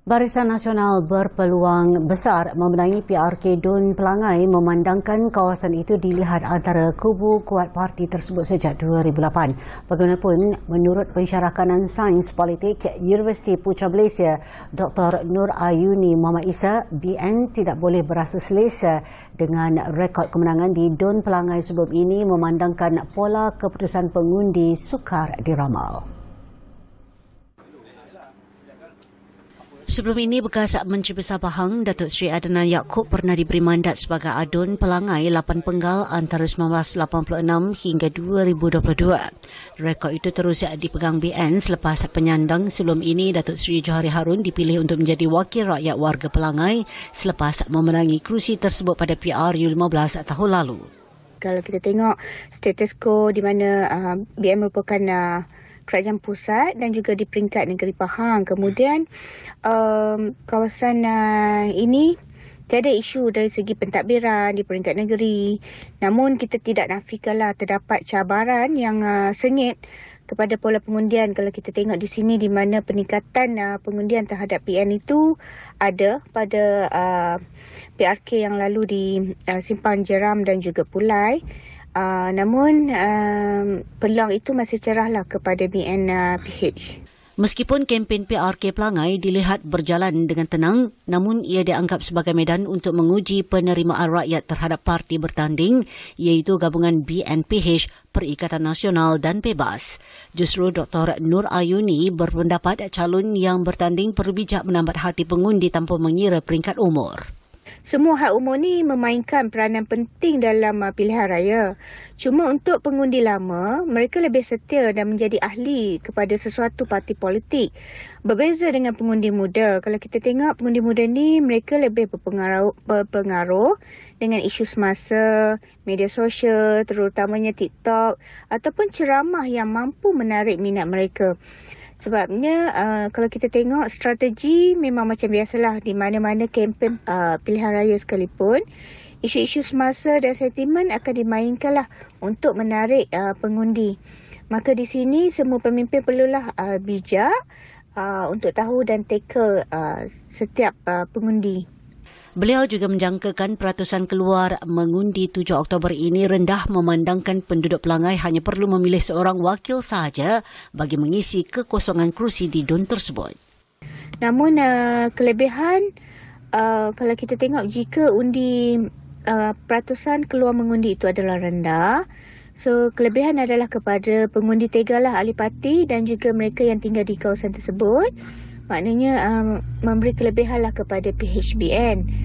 Barisan Nasional berpeluang besar memenangi PRK Dun Pelangai memandangkan kawasan itu dilihat antara kubu kuat parti tersebut sejak 2008. Bagaimanapun, menurut pensyarakanan Sains Politik Universiti Putra Malaysia, Dr. Nur Ayuni Muhammad Isa, BN tidak boleh berasa selesa dengan rekod kemenangan di Dun Pelangai sebab ini memandangkan pola keputusan pengundi sukar diramal. Sebelum ini, bekas Menteri Besar Pahang, Datuk Seri Adnan Yaakob pernah diberi mandat sebagai Adun Pelangai 8 penggal antara 1986 hingga 2022. Rekod itu terus dipegang BN selepas penyandang sebelum ini Datuk Seri Johari Harun dipilih untuk menjadi wakil rakyat warga Pelangai selepas memenangi kerusi tersebut pada PRU 15 tahun lalu. Kalau kita tengok status quo di mana BN merupakan kerajaan pusat dan juga di peringkat negeri Pahang. Kemudian kawasan ini tiada isu dari segi pentadbiran di peringkat negeri. Namun kita tidak nafikanlah terdapat cabaran yang sengit kepada pola pengundian. Kalau kita tengok di sini di mana peningkatan pengundian terhadap PN itu ada pada PRK yang lalu di Simpang Jeram dan juga Pulai. Namun peluang itu masih cerahlah kepada BNPH. Meskipun kempen PRK Pelangai dilihat berjalan dengan tenang, namun ia dianggap sebagai medan untuk menguji penerimaan rakyat terhadap parti bertanding iaitu gabungan BNPH, Perikatan Nasional dan Bebas. Justru Dr. Nur Ayuni berpendapat calon yang bertanding perlu bijak menambat hati pengundi tanpa mengira peringkat umur. Semua hak umur ni memainkan peranan penting dalam pilihan raya. Cuma untuk pengundi lama, mereka lebih setia dan menjadi ahli kepada sesuatu parti politik. Berbeza dengan pengundi muda. Kalau kita tengok pengundi muda ni, mereka lebih berpengaruh dengan isu semasa, media sosial, terutamanya TikTok ataupun ceramah yang mampu menarik minat mereka. Sebabnya kalau kita tengok strategi memang macam biasalah di mana-mana kempen pilihan raya sekalipun, isu-isu semasa dan sentimen akan dimainkanlah untuk menarik pengundi. Maka di sini semua pemimpin perlulah bijak untuk tahu dan tackle setiap pengundi. Beliau juga menjangkakan peratusan keluar mengundi 7 Oktober ini rendah memandangkan penduduk Pelangai hanya perlu memilih seorang wakil sahaja bagi mengisi kekosongan kerusi di Dun tersebut. Namun kelebihan kalau kita tengok jika undi peratusan keluar mengundi itu adalah rendah, so kelebihan adalah kepada pengundi tegalah ahli parti dan juga mereka yang tinggal di kawasan tersebut. Maknanya memberi kelebihanlah kepada PHBN.